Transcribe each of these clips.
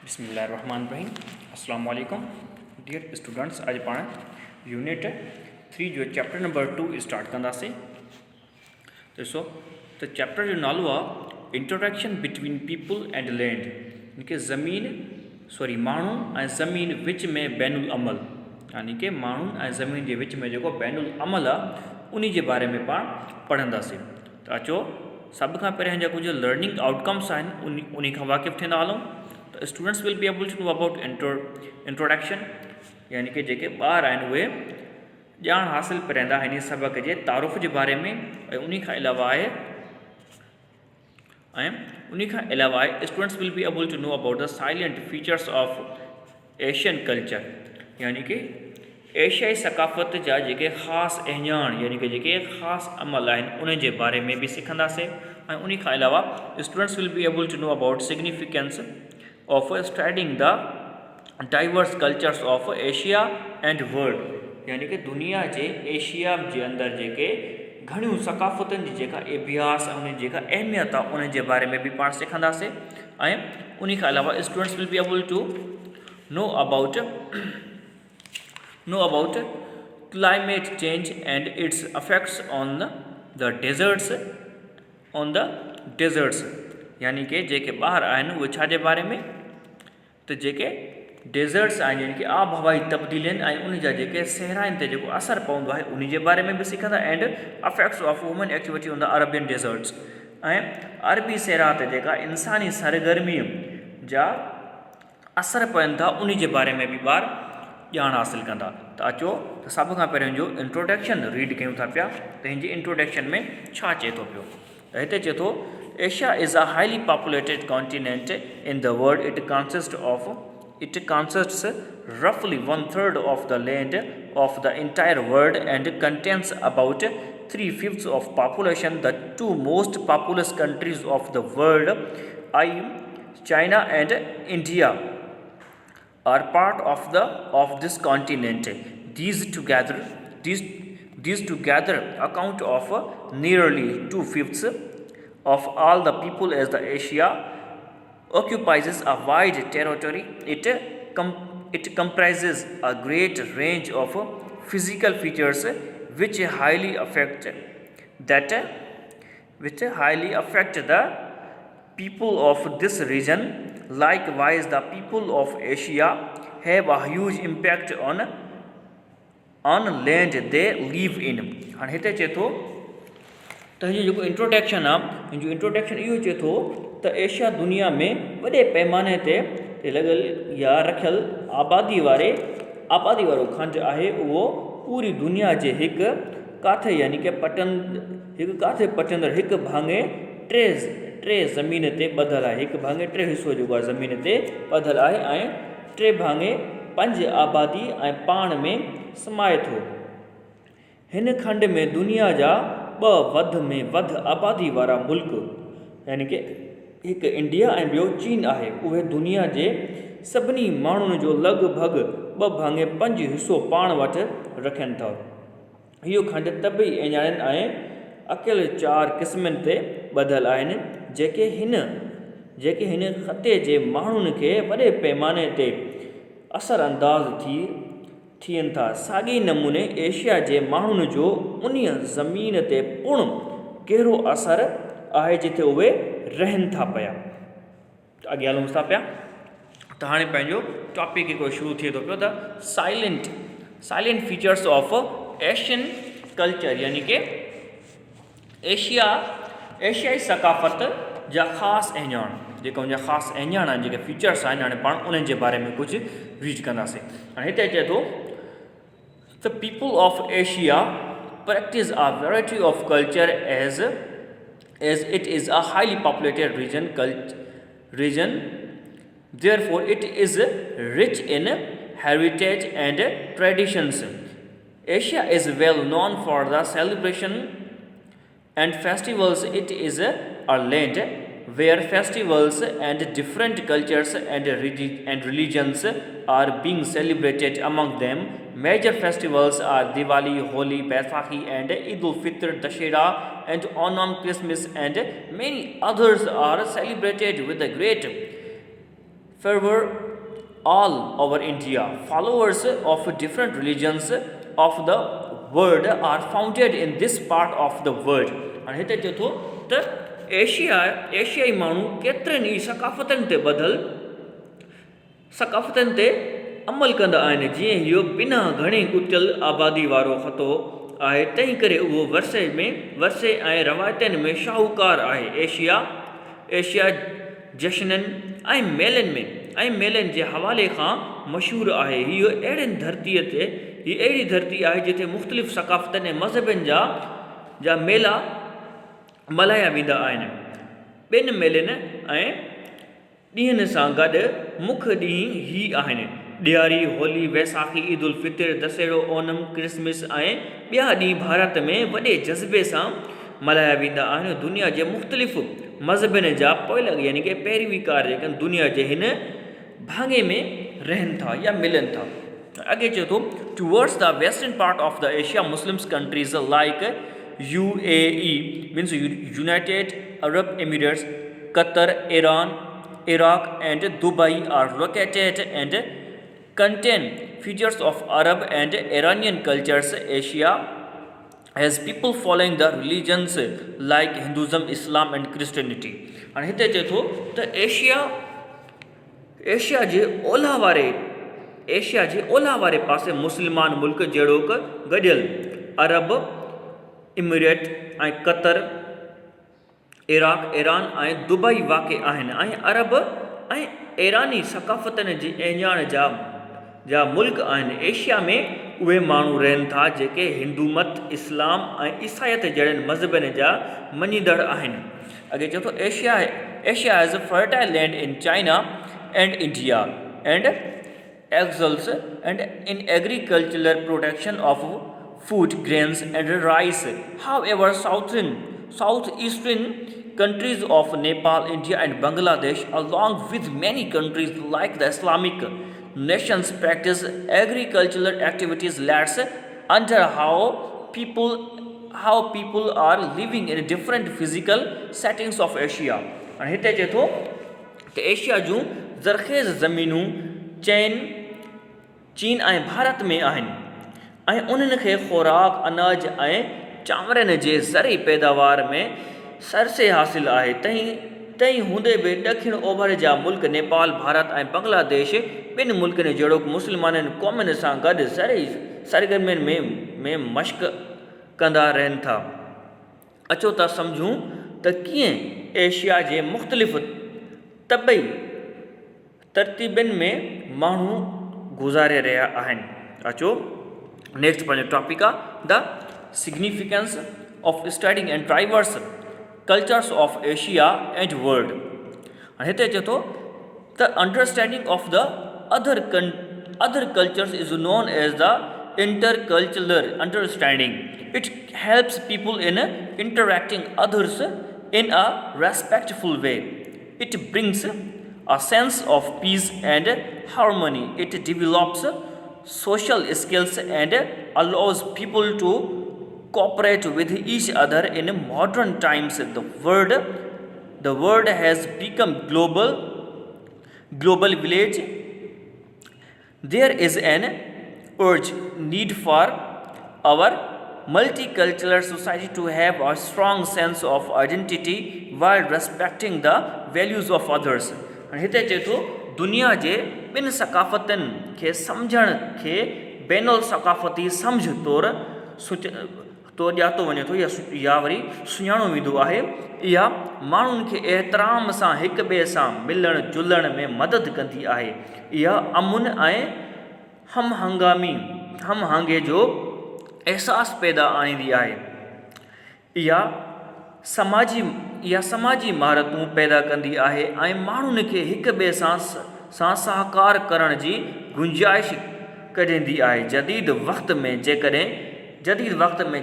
बिस्मिल्लाहिर्रहमानिर्रहीम अस्सलाम वालेकुम डियर स्टूडेंट्स। आज पाण यूनिट 3 जो चैप्टर नंबर 2 स्टार्ट कंदासीं। ॾिसो त चैप्टर जो नालो आहे introduction between people and land, यानी कि माण्हू ऐं ज़मीन विच में बैनुल अमल, यानी कि माण्हू ऐं ज़मीन जे विच में जेको बैनुल अमल आहे उन जे बारे में पाण पढ़ंदासीं। त अचो सभ खां पहिरियां जा कुझु लर्निंग आउटकम्स आहिनि उन खां वाक़िफ़ थींदा हलूं। तो students will be able to know about introduction, यानी कि जेके ॿार आहिनि उहे ॼाण हासिलु करंदा हिन सबक़ जे तारुफ़ जे बारे में। ऐं उन खां अलावा आहे students will be able to know about the salient features of Asian culture, यानी कि एशियाई सकाफ़त जा जेके ख़ासि अहजान यानी कि जेके ख़ासि अमल आहिनि उन जे बारे में बि सिखंदासीं। ऐं उन खां अलावा students will be able to know about significance of studying the diverse cultures of Asia and world, यानी कि दुनिया जे एशिया जे अंदर जेके घणियूं सकाफ़तुनि जी जेका अभ्यास ऐं उन जेका अहमियत आहे उन जे बारे में बि पाण सिखंदासीं। ऐं उन खां अलावा students will be able to know about climate change and its effects on the deserts, यानी कि जेके ॿार आहिनि उहे छा जे बारे में, त जेके डेज़र्ट्स आहिनि यानी कि आब हवाई तब्दीली आहिनि ऐं उन जा जेके सहराइनि ते जेको असरु पवंदो आहे उन जे बारे में बि सिखंदा। And affects of human activity on the Arabian deserts, ऐं अरबी सहरा ते जेका इंसानी सरगर्मीअ जा असर पवनि था उन जे बारे में बि ॿार ॼाण हासिलु कंदा। त अचो त सभ खां पहिरियों जो इंट्रोडक्शन रीड कयूं था पिया त हिन जी इंट्रोडक्शन में छा चए थो पियो। त हिते चए थो Asia is a highly populated continent in the world. It consists roughly 1/3 of the land of the entire world and contains about 3/5 of population. The two most populous countries of the world, China and India, are part of this continent. These together account of nearly 2/5 of all the people as the Asia occupies a wide territory. It comprises a great range of physical features which highly affect the people of this region. Likewise, the people of Asia have a huge impact on land they live in. हाणे हिते चए थो त हिन जो जेको introduction आहे हिन जो इंट्रोडक्शन इहो चए थो त एशिया दुनिया में वॾे पैमाने ते लॻल या रखियल आबादी वारो खंड आहे। उहो पूरी दुनिया जे हिकु काथे यानी कि पटंदड़ हिकु भाङे टे ज़मीन ते ॿधल आहे। हिकु भाङे टे हिसो जेको आहे ज़मीन ते ॿधल आहे ऐं 3/5 आबादी ऐं पाण में समाए थो। हिन खंड में दुनिया जा 2 वध में वधि आबादी वारा मुल्क, यानी कि हिकु इंडिया ऐं ॿियो चीन आहे, उहे दुनिया जे सभिनी माण्हुनि जो लॻभॻि 2/5 हिसो पाण वटि रखनि था। इहो खंड तबई अञाणनि ऐं अकेले 4 क़िस्मनि ते ॿधल आहिनि जेके हिन ख़ते जे माण्हुनि खे वॾे पैमाने ते असर अंदाज़ थियनि था। साॻी नमूने एशिया जे माण्हुनि जो उन ज़मीन ते पूर्ण कहिड़ो असरु आहे जिते उहे रहनि था पिया। अॻियां हलूं था पिया त हाणे पंहिंजो टॉपिक हिकिड़ो शुरू थिए थो पियो त salient features of Asian culture, यानी कि एशियाई सकाफ़त जा ख़ासि अहजान, जेका उनजा ख़ासि अहजान आहिनि, जेके फीचर्स आहिनि, हाणे पाण उन्हनि जे बारे में कुझु रीड कंदासीं। हाणे हिते चए थो The people of Asia practice a variety of culture as it is a highly populated region. Therefore, it is rich in heritage and traditions. Asia is well known for the celebration and festivals. It is a land where festivals and different cultures and religions are being celebrated. Among them, major festivals are Diwali, Holi, Baisakhi and Eid al-Fitr, Dashera and Onam, Christmas, and many others are celebrated with a great favor all over India. Followers of different religions of the world are founded in this part of the world. And हिते चए थो त एशियाई माण्हू केतिरनि ई सकाफ़तनि ते ॿधल सकाफ़तनि ते अमल कंदा आहिनि, जीअं इहो बिना घणी कुटियल आबादी वारो ख़तो आहे, तंहिं करे उहो वरसे ऐं रवायतनि में शाहूकार आहे। एशिया जश्ननि ऐं मेलनि जे हवाले खां मशहूरु आहे। हीअ अहिड़ी धरती आहे जिथे मुख़्तलिफ़ सकाफ़तनि ऐं मज़हबनि जा मेला मल्हाया वेंदा आहिनि। ॿिनि मेलनि ऐं ॾींहंनि सां गॾु मुख्य ॾींहं ही आहिनि: ॾियारी, होली, वैसाखी, ईद उल फितर, दशहरो, ओनम, क्रिसमस ऐं ॿिया ॾींहं भारत में वॾे जज़्बे सां मल्हाया वेंदा आहिनि। दुनिया जे मुख़्तलिफ़ मज़हबनि जा पोइलॻ यानी कि पैरवीकार जेके दुनिया जे हिन भाङे में रहनि था या मिलनि था। अॻे चए थो towards the western part of the Asia Muslims countries like UAE means United Arab Emirates, Qatar, Iran, Iraq and Dubai are located and contain features of Arab and Iranian cultures. Asia has people following the religions like Hinduism, Islam and Christianity. And हिते चए थो त Asia जे ओलह वारे पासे मुस्लमान मुल्क जहिड़ोक गॾियल अरब इमिरेट ऐं कतर, इराक, ईरान ऐं दुबई वाक़े आहिनि ऐं अरब ऐं ईरानी सकाफ़तनि जी एञाण जा मुल्क आहिनि। एशिया में उहे माण्हू रहनि था जेके हिंदू मत, इस्लाम ऐं ईसाइत जहिड़नि मज़हबनि जा मञींदड़ आहिनि। अॻे चए थो Asia has a fertile land in China and India and excels and in agricultural production of food, grains and rice. However, southeastern countries of Nepal, India and Bangladesh, along with many countries like the Islamic nations, practice agricultural activities less under how people are living in different physical settings of Asia. And हिते चए थो त Asia जूं ज़रख़ेज़ ज़मीनूं चीन ऐं भारत में आहिनि ऐं उन्हनि खे ख़ुराक, अनाज ऐं चांवरनि जे ज़रई पैदावार में सरसे हासिल आहे। तंहिं हूंदे बि ॾखिण ओभर जा मुल्क नेपाल, भारत ऐं बांग्लादेश ॿिनि मुल्कनि जहिड़ोक मुस्लमाननि क़ौमुनि सां गॾु ज़रई सरगर्मियुनि में मश्क़ कंदा रहनि था। अचो था सम्झूं त कीअं एशिया जे मुख़्तलिफ़ तबई तरतीबनि में माण्हू गुज़ारे रहिया आहिनि। अचो नेक्स्ट पंहिंजो टॉपिक आहे the significance of studying and diverse cultures of Asia and world. हिते चए थो the understanding of the other cultures is known as the intercultural understanding. It helps people in interacting others in a respectful way. It brings a sense of peace and harmony. It develops social skills and allows people to cooperate with each other. In modern times, the world has become global village. There is an urgent need for our multicultural society to have a strong sense of identity while respecting the values of others. हिते चए थो दुनिया जे ॿिनि सकाफ़तनि खे सम्झण खे बैनुल सकाफ़ती सम्झ तौरु ॼातो वञे थो या वरी सुञाणो वेंदो आहे। इहा माण्हुनि खे एहतराम सां हिक ॿिए सां मिलण जुलण में मदद कंदी आहे। इहा अमुन ऐं हमहंगे जो एहसास पैदा आणींदी आहे। इहा समाजी महारतूं पैदा कंदी आहे ऐं माण्हुनि खे हिक ॿिए सां सहकार करण जी गुंजाइश कढंदी आहे। जदीद वक़्त में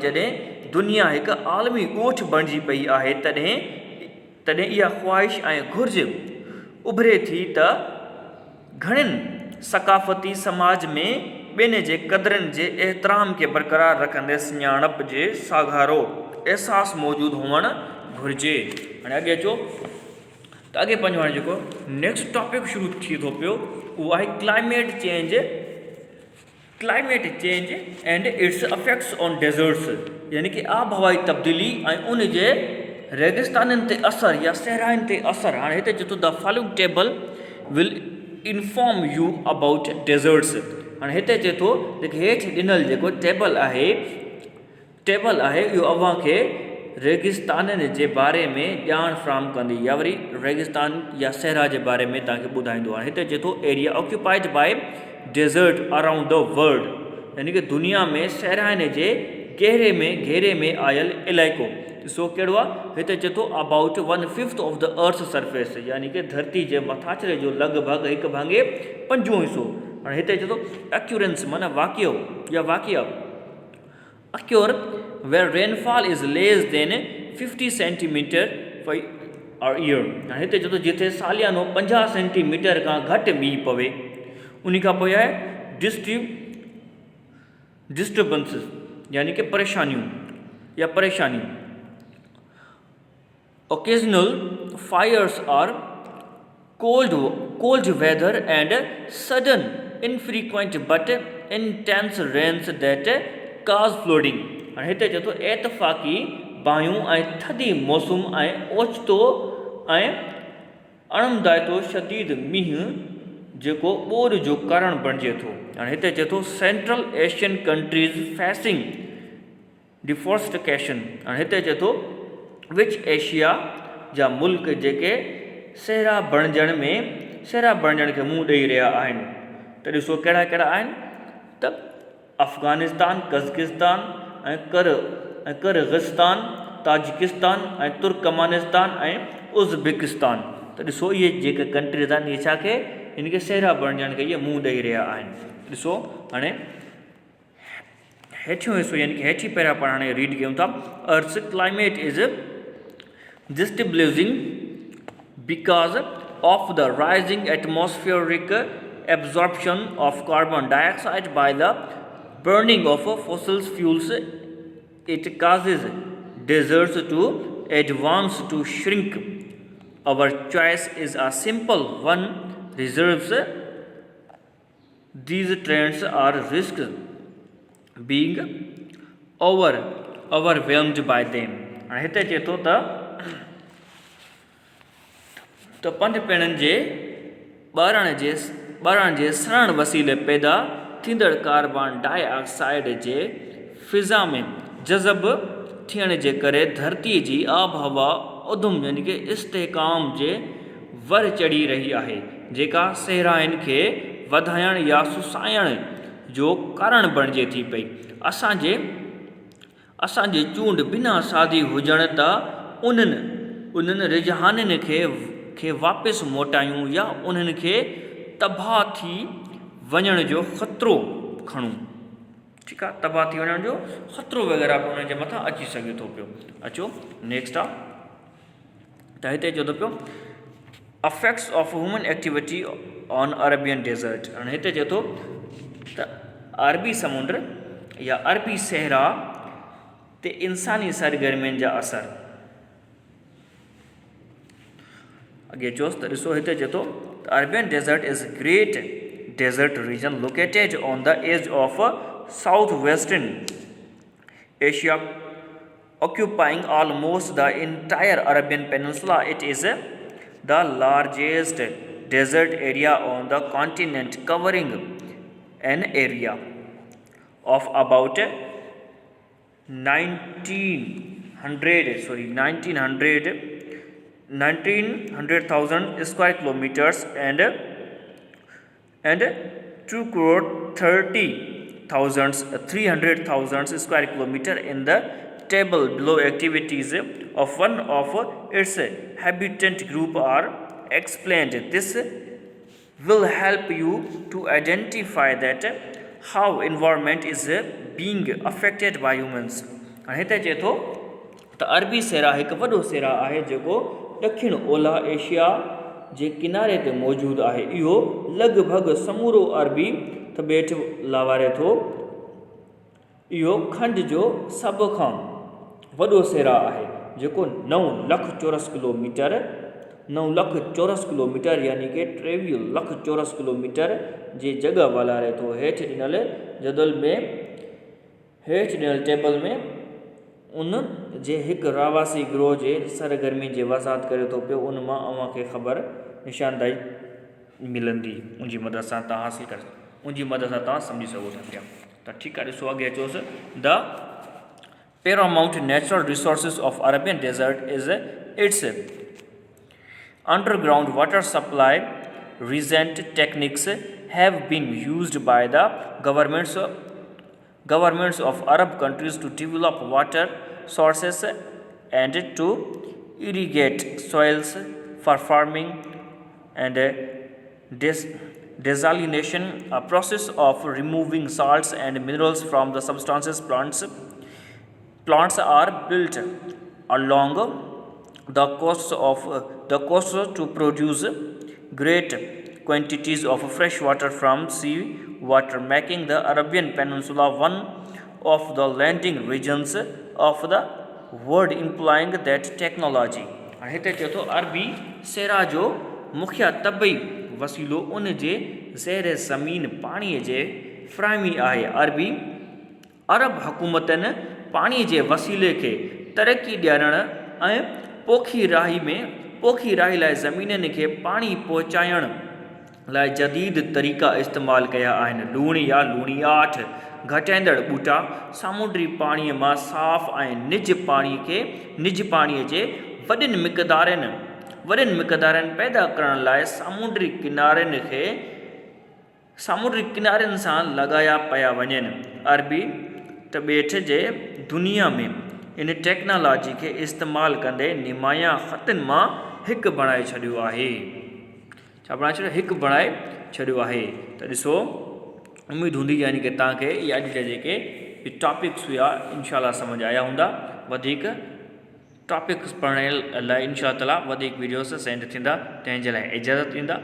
जॾहिं दुनिया हिकु आलमी ॻोठ बणिजी पई आहे तॾहिं इहा ख़्वाहिश ऐं घुर्ज उभरे थी त घणनि सकाफ़ती समाज में ॿिनि जे क़दरनि जे एहतराम खे बरक़रार रखंदे सुञाणप जे साॻारो एहसास मौजूदु हुअणु घुरिजे। हाणे अॻे अचो त त अॻे पंहिंजो हाणे जेको नेक्स्ट टॉपिक शुरू थिए थो पियो उहो आहे climate change and its affects on deserts, यानी कि आबहवाई तब्दीली ऐं उन जे रेगिस्ताननि ते असर या सहराइन ते असर। हाणे हिते चए थो the following table will inform you about deserts. हाणे हिते चए थो जेके हेठि ॾिनल जेको टेबल आहे इहो अव्हां खे रेगिस्ताननि जे बारे में ॼाण फ्राहम कंदी या वरी रेगिस्तान या सहरा जे बारे में तव्हांखे ॿुधाईंदो आहे। हिते चए थो area occupied by desert around the world, यानी कि दुनिया में सहराइन जे घेरे में आयल इलाइक़ो। ॾिसो कहिड़ो आहे, हिते चए थो about 1/5 of the earth surface, यानी कि धरती जे मथाछरे जो लॻभॻि 1/5 हिसो। हाणे हिते चए थो एक्यूरेंस माना वाक़िया occur where rainfall is less than 50 centimeter per year। हाणे हिते चए थो जिथे सालियानो 50 सेंटीमीटर खां घटि मींहुं पवे। उन खां पोइ आहे डिस्टर्बेंसिस, यानी कि परेशानी। Occasional fires are cold weather and sudden infrequent but intense rains that cause flooding। हाणे हिते चए थो एतफ़ाक़ी बायूं ऐं थधी मौसम ऐं ओचितो ऐं अणमदायतो शदीद मींहुं जेको ॿोॾ जो कारण बणिजे थो। हाणे हिते चए थो central Asian countries facing deforestation. हाणे हिते चए थो विच एशिया जा मुल्क जेके सहरा बणिजण खे मुंहुं ॾेई रहिया आहिनि। त ॾिसो कहिड़ा कहिड़ा आहिनि त अफ़गानिस्तान, कज़किस्तान ऐं किर्गिस्तान, ताजिकिस्तान ऐं तुर्कमानिस्तान ऐं उज़्बेकिस्तान। त ॾिसो इहे जेके कंट्रीज़ आहिनि इहे छा खे हिन खे सहरा बणिजण खे इहे मुंहुं ॾेई रहिया आहिनि। ॾिसो हाणे हेठियों हिसो यानी कि हेठी पहिरियां पाण हाणे रीड कयूं था। Earth climate is destabilizing because of the rising atmospheric absorption of carbon dioxide by the burning of fossil fuels. It causes deserts to advance to shrink. Our choice is a simple one: reserves. These trends are risk being overwhelmed by them। हाणे हिते चए थो त पंज पेड़नि जे ॿारण जे सड़ण वसीले पैदा थींदड़ कार्बन डाइऑक्साइड जे फिज़ा में जज़ब थियण जे करे धरतीअ जी आबहवा उधम यानी कि इस्तेहकाम जे वर चढ़ी रही आहे, जेका सहराइन खे वधाइण या सुसाइण जो कारण बणिजे थी पई। असांजे चूंड बिना सादी हुजण त उन्हनि रुझाननि खे वापसि मोटायूं या उन्हनि खे तबाह थी वञण जो ख़तरो खणूं। ठीकु आहे, तबाह थी वञण जो ख़तरो वग़ैरह बि उन्हनि जे मथां अची सघे थो पियो। अचो नेक्स्ट आहे त हिते चए थो पियो affects of human activity on Arabian desert. हाणे हिते चए थो त अरबी समुंड या अरबी सहरा ते इंसानी सरगर्मियुनि जा असर। अॻे चयोसि त ॾिसो हिते चए थो The Arabian Desert is a great desert region located on the edge of southwestern Asia, occupying almost the entire Arabian Peninsula. It is the largest desert area on the continent, covering an area of about 1900,000 square kilometers and 2,30,300,000 square kilometers. In the table below, activities of one of its habitat group are explained. This will help you to identify that how environment is being affected by humans. हिते चए थो त अरबी सहरा हिकु वॾो सहरा आहे जेको ॾखिण ओलह एशिया जे किनारे ते मौजूदु आहे। इहो लॻभॻि समूरो अरबी तॿेट लावारे थो। इहो खंड जो सभ खां वॾो सहरा आहे जेको 9 लख चौरस किलोमीटर 9 लख चौरस किलोमीटर यानी कि 23 लख चौरस किलोमीटर जी जगह वालारे थो। हेठि ॾिनल जदवल में हेठि ॾिनल टेबल में उन जे हिकु रहवासी गिरोह जे सरगर्मी जे वज़ाहत करे थो पियो। उन मां अव्हांखे ख़बर निशानदाई मिलंदी, उनजी मदद सां तव्हां हासिल करे उनजी मदद सां तव्हां सम्झी सघो था पिया। त ठीकु आहे, ॾिसो अॻे अचोसि। The paramount natural resources of Arabian Desert is its underground water supply. Recent techniques have been used by the governments of Arab countries to develop water sources and to irrigate soils for farming and desalination, a process of removing salts and minerals from the substances plants are built along the coasts to produce great quantities of fresh water from sea water, making the Arabian Peninsula one of the landing regions of the world employing that technology. हिते चए थो अरबी सेरा जो मुख्य तबई वसीलो उन जे ज़ेर ज़मीन पाणीअ जे फ्राहमी आहे। अरब हुकूमतनि पाणी जे वसीले खे तरक़ी ॾियण ऐं पोखी राही लाइ ज़मीननि खे पाणी पहुचाइण लाइ जदीद तरीक़ा इस्तेमालु कया आहिनि। लूण या लूणियाट, घटाईंदड़ ॿूटा, सामुंडी पाणीअ मां साफ़ ऐं निज पाणीअ जे वॾनि मिक़दारनि पैदा करण लाइ सामुंडी किनारनि सां लॻाया पिया वञनि। अरबी तबेट जे दुनिया में इन टेक्नोलॉजी खे इस्तेमालु कंदे निमाया ख़तनि मां हिकु बणाए छॾियो आहे। छा बणाए छॾियो? हिकु बणाए छॾियो आहे। त ॾिसो, उमेद हूंदी यानी कि तव्हांखे इहे अॼु जा जेके टॉपिक्स हुआ इंशाल्लाह सम्झ आया हूंदा। वधीक टॉपिक्स पढ़ण लाइ इंशाअल्लाह ताला वधीक वीडियोस सेंड थींदा, तंहिंजे लाइ इजाज़त ॾींदा।